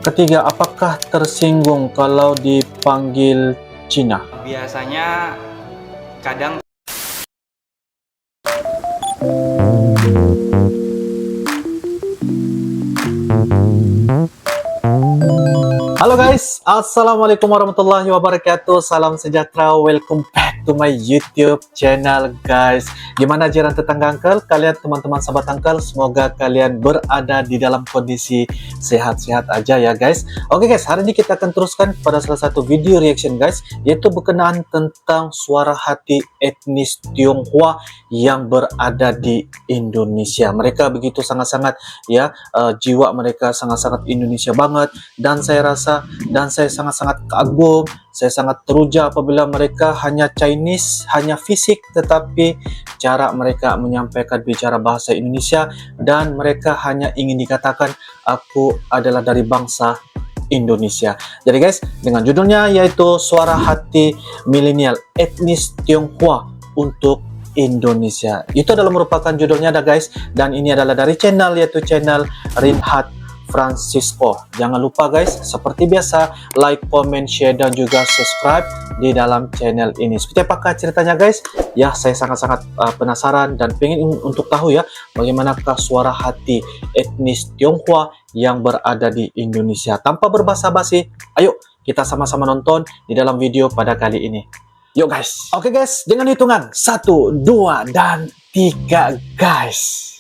Ketiga, apakah tersinggung kalau dipanggil Cina? Biasanya kadang. Halo guys, assalamualaikum warahmatullahi wabarakatuh. Salam sejahtera, welcome back to my YouTube channel guys. Gimana jiran tetangga Uncle, kalian teman-teman sahabat Uncle, semoga kalian berada di dalam kondisi sehat-sehat aja ya guys. Oke guys, hari ini kita akan teruskan pada salah satu video reaction guys, yaitu berkenaan tentang suara hati etnis Tionghoa yang berada di Indonesia. Mereka begitu sangat-sangat ya, jiwa mereka sangat-sangat Indonesia banget, dan saya sangat-sangat kagum, saya sangat teruja apabila mereka hanya Chinese, hanya fisik, tetapi cara mereka menyampaikan bicara bahasa Indonesia, dan mereka hanya ingin dikatakan aku adalah dari bangsa Indonesia. Jadi guys, dengan judulnya yaitu Suara Hati Milenial Etnis Tionghoa untuk Indonesia. Itu adalah merupakan judulnya ada guys, dan ini adalah dari channel yaitu channel Reinhard Francisco. Jangan lupa guys, seperti biasa like, comment, share, dan juga subscribe di dalam channel ini. Seperti apakah ceritanya guys? Ya, saya sangat-sangat penasaran dan pengen untuk tahu ya, bagaimanakah suara hati etnis Tionghoa yang berada di Indonesia. Tanpa berbasa-basi, ayo kita sama-sama nonton di dalam video pada kali ini. Yuk guys. Oke guys, dengan hitungan 1, 2, dan 3 guys.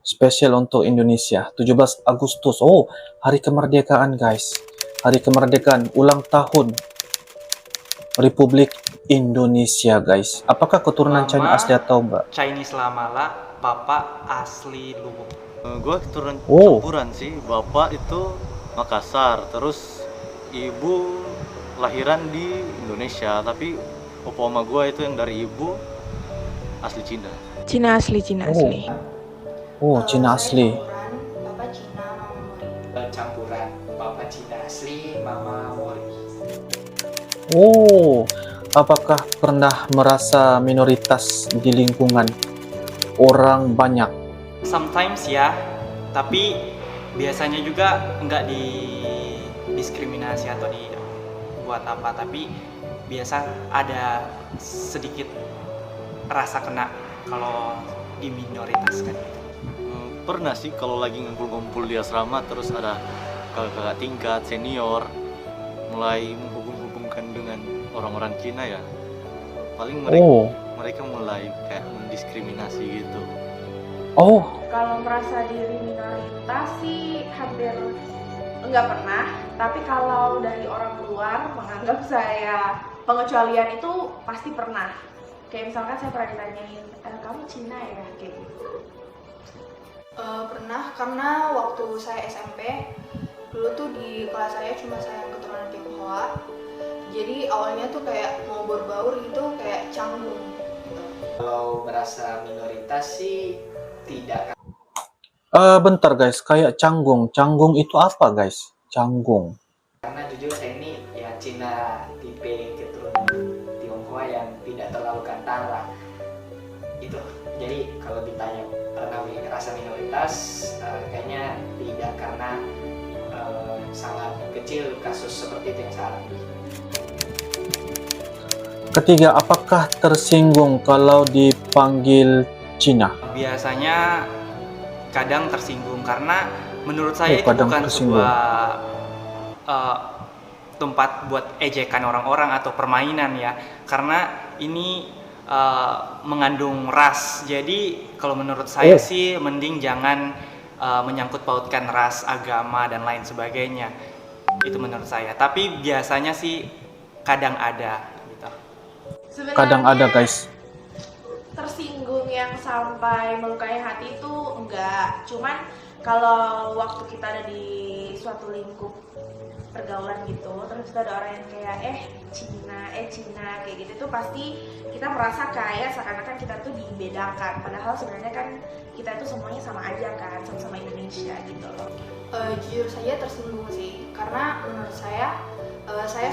Spesial untuk Indonesia, 17 Agustus. Oh, hari kemerdekaan guys. Hari kemerdekaan, ulang tahun Republik Indonesia guys. Apakah keturunan Cina asli atau enggak? Chinese Lamala, papa asli Luwu. Gue keturunan campuran sih. Bapak itu Makassar, terus ibu lahiran di Indonesia, tapi opa oma gue itu yang dari ibu asli Cina. Cina asli. Oh, Cina asli. Papa Cina, Mama Mori. Campuran, papa Cina asli, mama Mori. Oh, apakah pernah merasa minoritas di lingkungan orang banyak? Sometimes ya, tapi biasanya juga nggak didiskriminasi atau dibuat apa, tapi biasa ada sedikit rasa kena kalau diminoritasikan gitu. Pernah sih kalau lagi ngumpul-ngumpul di asrama, terus ada kakak-kakak tingkat senior mulai menghubung-hubungkan dengan orang-orang Cina ya, paling mereka mulai kayak mendiskriminasi gitu. Oh, Kalau merasa diri minoritas sih hampir enggak pernah, tapi kalau dari orang luar menganggap saya pengecualian itu pasti pernah. Kayak misalkan saya pernah ditanyain, kamu Cina ya? Kayak gitu. Pernah, karena waktu saya SMP dulu tuh di kelas saya cuma saya yang keturunan Tionghoa, jadi awalnya tuh kayak mau berbaur gitu, kayak canggung gitu. Kalau merasa minoritas sih tidak. bentar guys, kayak canggung. Canggung itu apa guys? Canggung. Karena jujur saya ini ya Cina tipe keturunan Tionghoa yang tidak terlalu kantara itu. Jadi kalau ditanya pernah rasa minoritas, kayaknya tidak, karena sangat kecil kasus seperti itu yang saya alami. Ketiga, apakah tersinggung kalau dipanggil Cina? Biasanya kadang tersinggung karena menurut saya itu kadang bukan tersinggung. sebuah tempat buat ejekan orang-orang atau permainan ya, karena ini mengandung ras. Jadi kalau menurut saya sih mending jangan menyangkut pautkan ras, agama, dan lain sebagainya. Itu menurut saya. Tapi biasanya sih kadang ada gitu. Sebenarnya Kadang ada guys. tersinggung yang sampai melukai hati itu enggak, cuman kalau waktu kita ada di suatu lingkup pergaulan gitu, terus ada orang yang kayak Cina kayak gitu, tuh pasti kita merasa kayak seakan-akan kita tuh dibedakan, padahal sebenarnya kan kita itu semuanya sama aja kan, sama-sama Indonesia gitu loh. Jujur saja tersinggung sih, karena menurut saya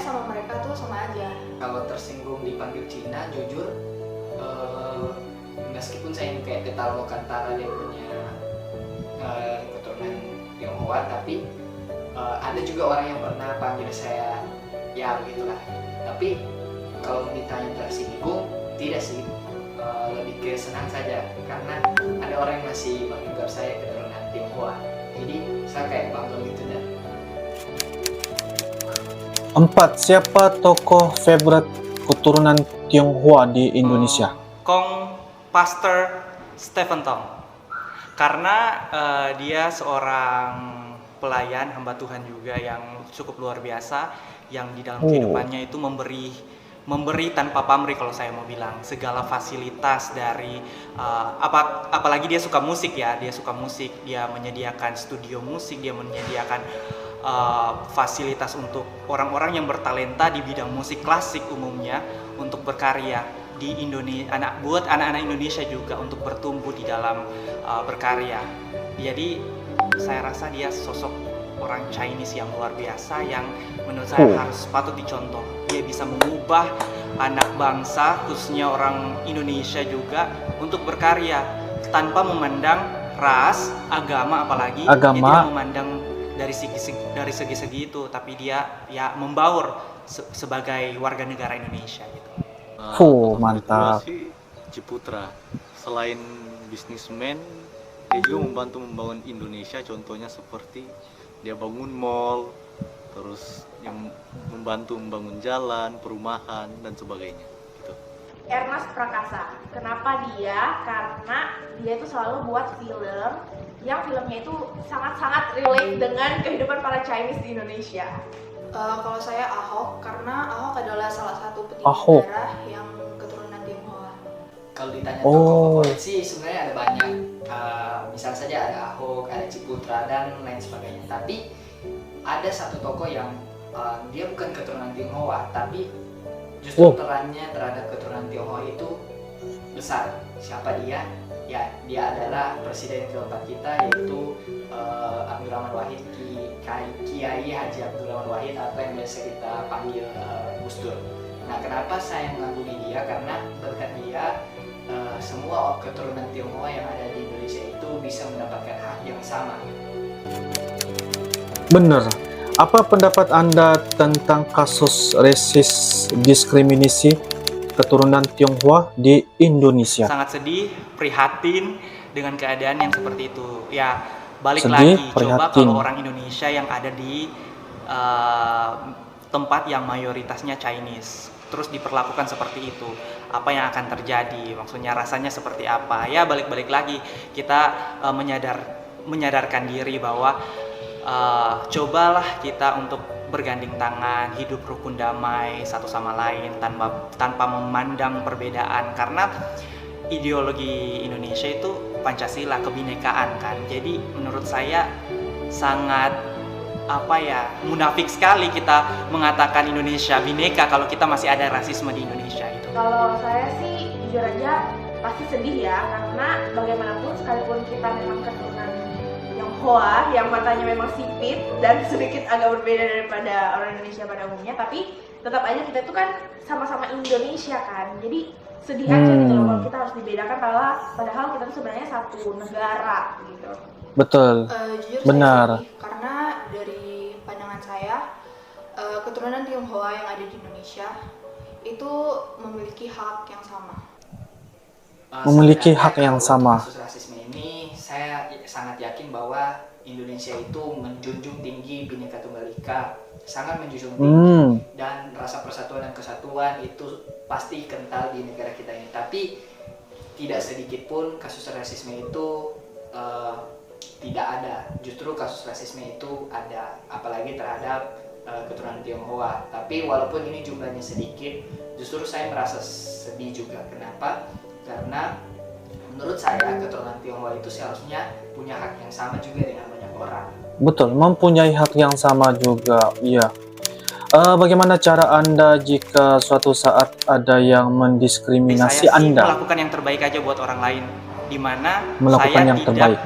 sama mereka tuh sama aja. Kalau tersinggung dipanggil Cina, jujur tahu Lokantara dia punya keturunan Tionghoa, tapi ada juga orang yang pernah panggil saya ya begitulah. Tapi kalau ditanya tersinggung, tidak sih. Lebih ke senang saja karena ada orang yang masih menganggap saya keturunan Tionghoa. Jadi saya kayak bangga gitu dan 4. Siapa tokoh favorite keturunan Tionghoa di Indonesia? Kong Pastor Stephen Tong. Karena dia seorang pelayan hamba Tuhan juga yang cukup luar biasa, yang di dalam kehidupannya itu memberi tanpa pamrih, kalau saya mau bilang segala fasilitas dari apalagi dia suka musik ya, dia menyediakan studio musik, dia menyediakan fasilitas untuk orang-orang yang bertalenta di bidang musik klasik umumnya untuk berkarya di Indonesia, buat anak-anak Indonesia juga untuk bertumbuh di dalam berkarya. Jadi saya rasa dia sosok orang Chinese yang luar biasa yang menurut saya harus patut dicontoh. Dia bisa mengubah anak bangsa, khususnya orang Indonesia juga, untuk berkarya tanpa memandang ras, agama, apalagi dia tidak memandang dari segi-segi itu, tapi dia ya membaur sebagai warga negara Indonesia gitu. Mantap. Si Ciputra selain bisnismen, dia juga membantu membangun Indonesia. Contohnya seperti dia bangun mall, terus yang membantu membangun jalan, perumahan dan sebagainya. Gitu. Ernest Prakasa. Kenapa dia? Karena dia itu selalu buat film yang filmnya itu sangat-sangat relate dengan kehidupan para Chinese di Indonesia. Kalau saya Ahok, karena Ahok adalah salah satu petinggi negara yang keturunan Tionghoa. kalau ditanya tokoh favorit sih sebenarnya ada banyak. Misal saja ada Ahok, ada Ciputra dan lain sebagainya. Tapi ada satu tokoh yang dia bukan keturunan Tionghoa, tapi justru perannya terhadap keturunan Tionghoa itu besar. Siapa dia? Ya, dia adalah presiden keempat kita, yaitu Abdurrahman Wahid, Kiai Haji Abdurrahman Wahid, atau yang biasa kita panggil Gus Dur. Nah, kenapa saya mengagumi dia? Karena berkat dia semua keturunan Tionghoa yang ada di Indonesia itu bisa mendapatkan hak yang sama. Benar. Apa pendapat Anda tentang kasus rasis diskriminasi keturunan Tionghoa di Indonesia? Sangat sedih, prihatin dengan keadaan yang seperti itu. Ya, balik Sedih, lagi, prihatin. coba kalau orang Indonesia yang ada di tempat yang mayoritasnya Chinese, terus diperlakukan seperti itu, apa yang akan terjadi? Maksudnya rasanya seperti apa? Ya, balik-balik lagi, kita menyadarkan diri bahwa cobalah kita untuk bergandeng tangan, hidup rukun damai satu sama lain tanpa memandang perbedaan, karena ideologi Indonesia itu Pancasila, kebinekaan kan. Jadi menurut saya sangat munafik sekali kita mengatakan Indonesia bineka kalau kita masih ada rasisme di Indonesia itu. Kalau saya sih jujur aja pasti sedih ya, karena bagaimanapun sekalipun kita memang keturunan Tionghoa yang matanya memang sipit dan sedikit agak berbeda daripada orang Indonesia pada umumnya, tapi tetap aja kita itu kan sama-sama Indonesia kan. Jadi sedih aja gitu loh kalau kita harus dibedakan, padahal kita tuh sebenarnya satu negara gitu. Betul. Jujur Benar. saya sedih, karena dari pandangan saya keturunan Tionghoa yang ada di Indonesia itu memiliki hak yang sama. Memiliki Sebenarnya hak yang kalau sama. Kasus rasisme ini saya sangat yakin bahwa Indonesia itu menjunjung tinggi Bhinneka Tunggal Ika, sangat menjunjung tinggi, dan rasa persatuan dan kesatuan itu pasti kental di negara kita ini. Tapi tidak sedikit pun kasus rasisme itu tidak ada. Justru kasus rasisme itu ada, apalagi terhadap keturunan Tionghoa. Tapi walaupun ini jumlahnya sedikit, justru saya merasa sedih juga. Kenapa? Karena menurut saya keturunan Tionghoa itu seharusnya punya hak yang sama juga dengan banyak orang. Betul, mempunyai hak yang sama juga. Iya. Bagaimana cara Anda jika suatu saat ada yang mendiskriminasi Saya sih Anda? melakukan yang terbaik aja buat orang lain, di mana Melakukan saya yang tidak terbaik.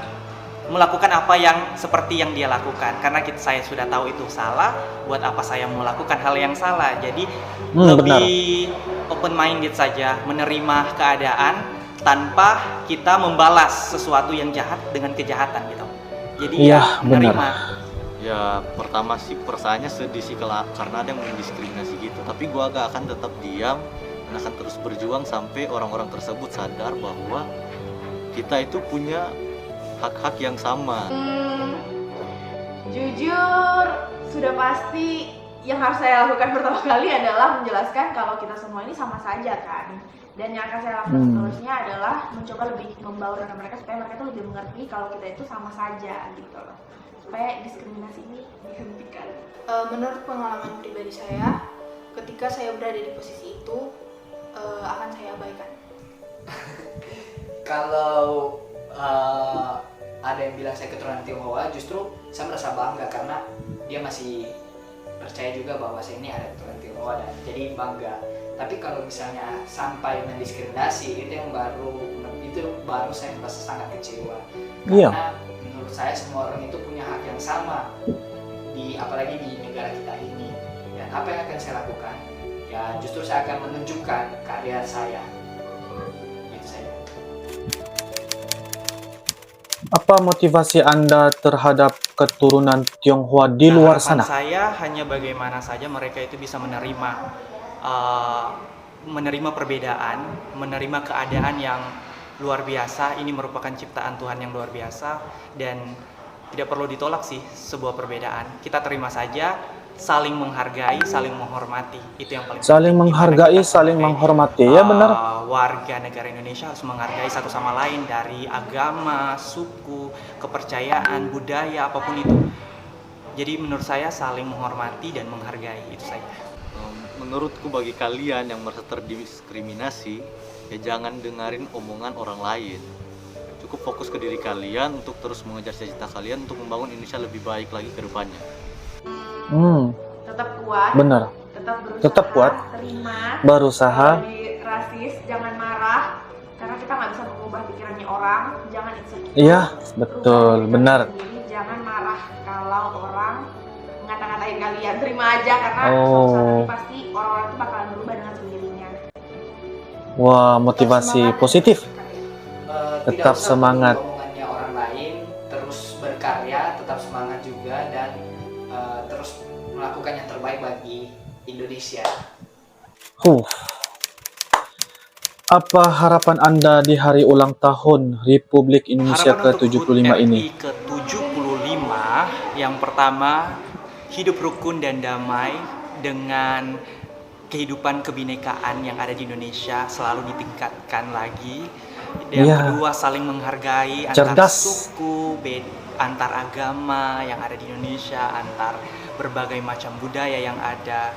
melakukan apa yang seperti yang dia lakukan, karena saya sudah tahu itu salah. Buat apa saya melakukan hal yang salah? Jadi lebih open minded saja, menerima keadaan tanpa kita membalas sesuatu yang jahat dengan kejahatan gitu. Jadi Iya, ya menerima. Ya pertama sih perasaannya sedih sih karena ada yang mendiskriminasi gitu. Tapi gua gak akan tetap diam dan akan terus berjuang sampai orang-orang tersebut sadar bahwa kita itu punya hak-hak yang sama. Jujur, sudah pasti yang harus saya lakukan pertama kali adalah menjelaskan kalau kita semua ini sama saja kan. Dan yang akan saya lakukan seterusnya adalah mencoba lebih membaur dengan mereka supaya mereka tuh lebih mengerti kalau kita itu sama saja gitu loh. Supaya diskriminasi ini dihentikan. Menurut pengalaman pribadi saya, ketika saya berada di posisi itu, akan saya abaikan. Kalau ada yang bilang saya keturunan Tionghoa, justru saya merasa bangga karena dia masih percaya juga bahwa saya ini ada keturunan Tionghoa dan jadi bangga. Tapi kalau misalnya sampai mendiskriminasi, itu baru saya merasa sangat kecewa. Iya. Karena menurut saya semua orang itu punya hak yang sama, apalagi di negara kita ini. Dan apa yang akan saya lakukan? Ya justru saya akan menunjukkan karya saya. Itu saja. Apa motivasi Anda terhadap keturunan Tionghoa di luar Harapan sana? saya hanya bagaimana saja mereka itu bisa menerima perbedaan, menerima keadaan yang luar biasa. Ini merupakan ciptaan Tuhan yang luar biasa dan tidak perlu ditolak sih sebuah perbedaan. Kita terima saja, saling menghargai, saling menghormati. Itu yang paling Saling penting. menghargai, Dimana kita saling sebagai, menghormati. Ya benar. warga negara Indonesia harus menghargai satu sama lain dari agama, suku, kepercayaan, budaya, apapun itu. Jadi menurut saya saling menghormati dan menghargai, itu saja. Menurutku bagi kalian yang merasa terdiskriminasi, ya jangan dengerin omongan orang lain. Cukup fokus ke diri kalian untuk terus mengejar cita-cita kalian untuk membangun Indonesia lebih baik lagi ke depannya. Tetap kuat, Benar. tetap berusaha, Tetap kuat, terima, berusaha. kalau di rasis, jangan marah, karena kita nggak bisa mengubah pikirannya orang, jangan insecure. Iya, Rubah betul, diri benar. kalian sendiri, jangan marah kalau orang ngata-ngatain kalian, terima aja karena Oh. suatu saat nanti pasti orang-orang itu bakalan berubah dengan sendirinya. Wah, motivasi semangat. positif. Tidak Tetap usah semangat. menunggu omongannya orang lain, terus berkarya, tetap semangat juga dan terus melakukan yang terbaik bagi Indonesia. Apa harapan Anda di hari ulang tahun Republik Indonesia Harapan untuk ke-75 HUT ini? RI ke-75, yang pertama, hidup rukun dan damai dengan kehidupan kebinekaan yang ada di Indonesia selalu ditingkatkan lagi. Yang Iya. kedua, saling menghargai antar Cerdas. suku, antar agama yang ada di Indonesia, antar berbagai macam budaya yang ada.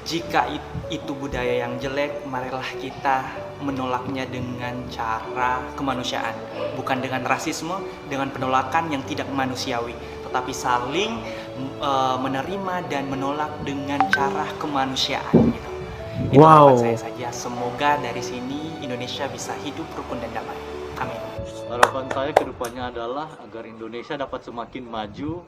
Jika itu budaya yang jelek, marilah kita menolaknya dengan cara kemanusiaan, bukan dengan rasisme, dengan penolakan yang tidak manusiawi, tetapi saling menerima dan menolak dengan cara kemanusiaan. Gitu. Itu Wow. harapan saya saja. Semoga dari sini Indonesia bisa hidup rukun dan damai. Amin. Harapan saya ke depannya adalah agar Indonesia dapat semakin maju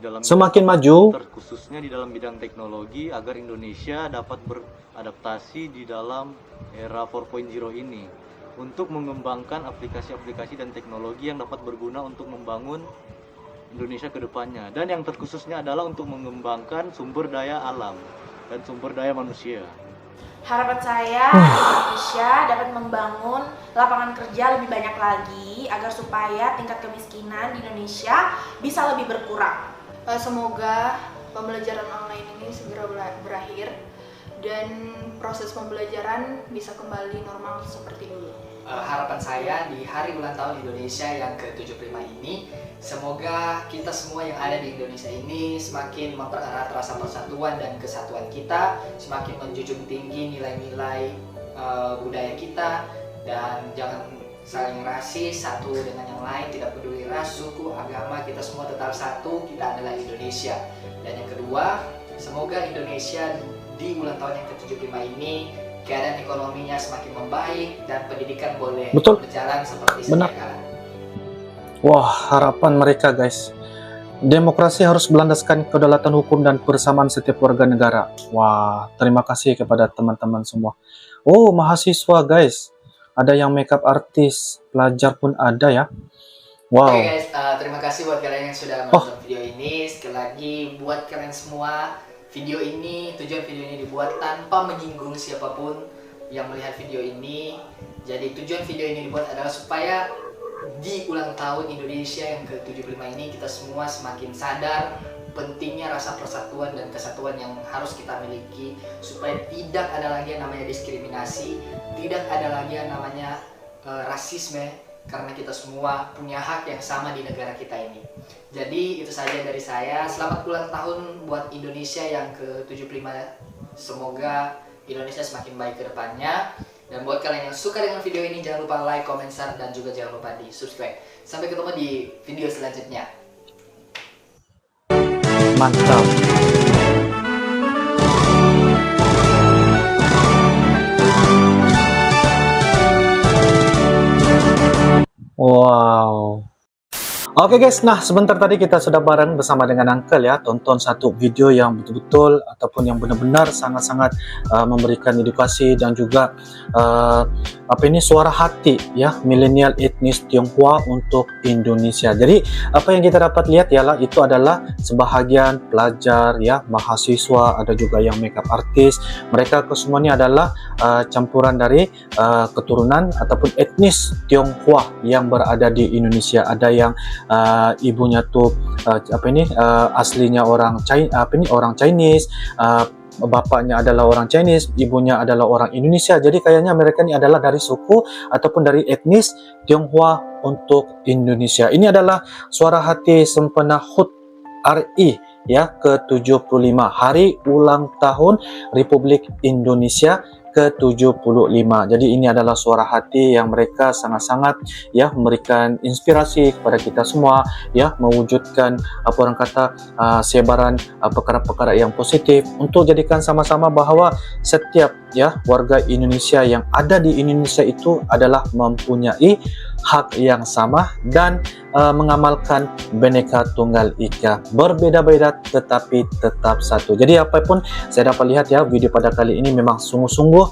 dalam Semakin maju. khususnya di dalam bidang teknologi, agar Indonesia dapat beradaptasi di dalam era 4.0 ini untuk mengembangkan aplikasi-aplikasi dan teknologi yang dapat berguna untuk membangun Indonesia ke depannya, dan yang terkhususnya adalah untuk mengembangkan sumber daya alam dan sumber daya manusia. Harapan saya Indonesia dapat membangun lapangan kerja lebih banyak lagi agar supaya tingkat kemiskinan di Indonesia bisa lebih berkurang. Semoga pembelajaran online ini segera berakhir dan proses pembelajaran bisa kembali normal seperti dulu. Harapan saya di hari ulang tahun Indonesia yang ke-75 ini, semoga kita semua yang ada di Indonesia ini semakin mempererat rasa persatuan dan kesatuan kita, semakin menjunjung tinggi nilai-nilai budaya kita, dan jangan saling rasis satu dengan yang lain, tidak peduli ras, suku, agama, kita semua tetap satu, kita adalah Indonesia. Dan yang kedua, semoga Indonesia di ulang tahun yang ke-75 ini keadaan ekonominya semakin membaik dan pendidikan boleh Betul. berjalan seperti Benar. sedia kala. Wah, harapan mereka guys. Demokrasi harus berlandaskan kedaulatan hukum dan persamaan setiap warga negara. Wah, terima kasih kepada teman-teman semua. Oh, mahasiswa guys. ada yang makeup artist, pelajar pun ada ya. Wow. Oke guys, terima kasih buat kalian yang sudah menonton video ini. Sekali lagi buat kalian semua, tujuan video ini dibuat tanpa menyinggung siapapun yang melihat video ini. Jadi tujuan video ini dibuat adalah supaya di ulang tahun Indonesia yang ke-75 ini kita semua semakin sadar pentingnya rasa persatuan dan kesatuan yang harus kita miliki, supaya tidak ada lagi yang namanya diskriminasi, tidak ada lagi yang namanya rasisme, karena kita semua punya hak yang sama di negara kita ini. Jadi itu saja dari saya. Selamat ulang tahun buat Indonesia yang ke-75. Semoga Indonesia semakin baik ke depannya. Dan buat kalian yang suka dengan video ini, jangan lupa like, comment, share, dan juga jangan lupa di subscribe. Sampai ketemu di video selanjutnya. Mantap. Wow. Oke guys, nah sebentar tadi kita sudah bareng bersama dengan Uncle ya, tonton satu video yang betul-betul ataupun yang benar-benar sangat-sangat memberikan edukasi dan juga suara hati ya, milenial etnis Tionghoa untuk Indonesia. Jadi apa yang kita dapat lihat ialah itu adalah sebahagian pelajar ya, mahasiswa, ada juga yang makeup artist. Mereka kesemuanya adalah campuran dari keturunan ataupun etnis Tionghoa yang berada di Indonesia. Ada yang ibunya tuh aslinya orang Chinese, bapaknya adalah orang Chinese, ibunya adalah orang Indonesia. Jadi kayaknya mereka ini adalah dari suku ataupun dari etnis Tionghoa untuk Indonesia. Ini adalah suara hati sempena HUT RI ya, ke-75, hari ulang tahun Republik Indonesia ke-75. Jadi ini adalah suara hati yang mereka sangat-sangat ya memberikan inspirasi kepada kita semua ya, mewujudkan sebaran perkara-perkara yang positif untuk jadikan sama-sama bahwa setiap ya warga Indonesia yang ada di Indonesia itu adalah mempunyai hak yang sama dan mengamalkan Bhinneka Tunggal Ika, berbeda-beda tetapi tetap satu. Jadi apapun saya dapat lihat ya, video pada kali ini memang sungguh-sungguh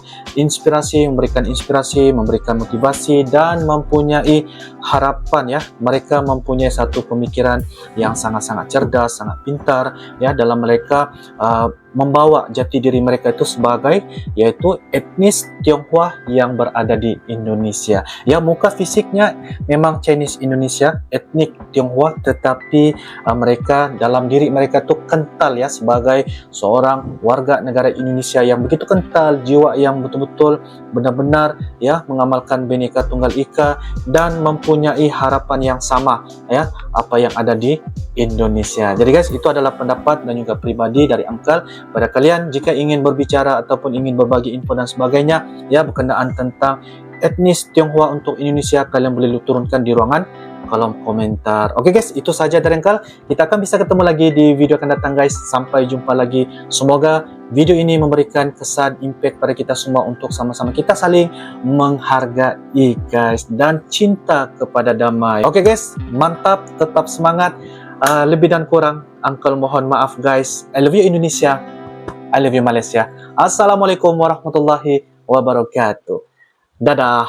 memberikan motivasi dan mempunyai harapan ya. Mereka mempunyai satu pemikiran yang sangat-sangat cerdas, sangat pintar ya, dalam mereka membawa jati diri mereka itu sebagai yaitu etnis Tionghoa yang berada di Indonesia. Ya, muka fisiknya memang Chinese Indonesia, etnik Tionghoa, tetapi mereka dalam diri mereka tuh kental ya, sebagai seorang warga negara Indonesia yang begitu kental, jiwa yang betul-betul benar-benar ya mengamalkan Bhinneka Tunggal Ika dan mempunyai harapan yang sama ya apa yang ada di Indonesia. Jadi guys, itu adalah pendapat dan juga pribadi dari Uncle. Pada kalian jika ingin berbicara ataupun ingin berbagi info dan sebagainya ya berkenaan tentang etnis Tionghoa untuk Indonesia, kalian boleh turunkan di ruangan kolom komentar. Oke guys, itu saja dari Uncle. Kita akan bisa ketemu lagi di video akan datang guys. Sampai jumpa lagi. Semoga video ini memberikan kesan impact pada kita semua untuk sama-sama kita saling menghargai guys dan cinta kepada damai. Oke guys, mantap, tetap semangat. Lebih dan kurang Uncle mohon maaf guys. I love you Indonesia, I love you Malaysia. Assalamualaikum warahmatullahi wabarakatuh. Dadah.